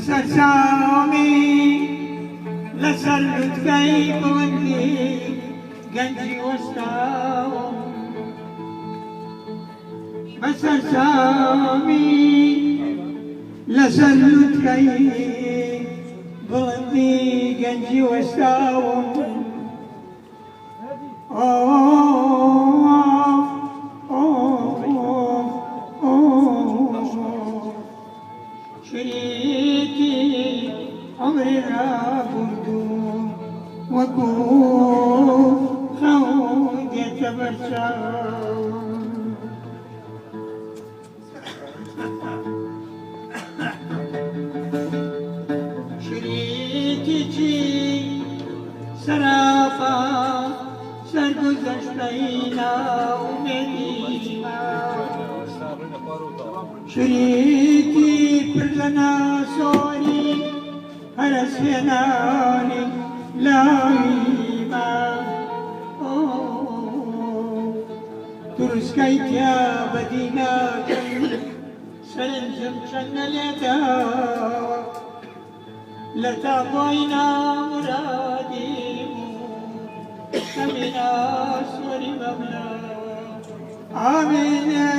سامي لسلت كيف ودي قلبي وسطاهم بس سامي لسلت كيف ودي قلبي وسطاهم شريكي عمري لا بردو وكون خود يتبسم شريكي سرافا سرگذشتینا امیدیما شریکی پرزنا سوری هرسینانی لایما ترسکای کیا بدینا سرنجم چن لیتا لتا بوینا مرادیمو سمینا سوری مبلا آمین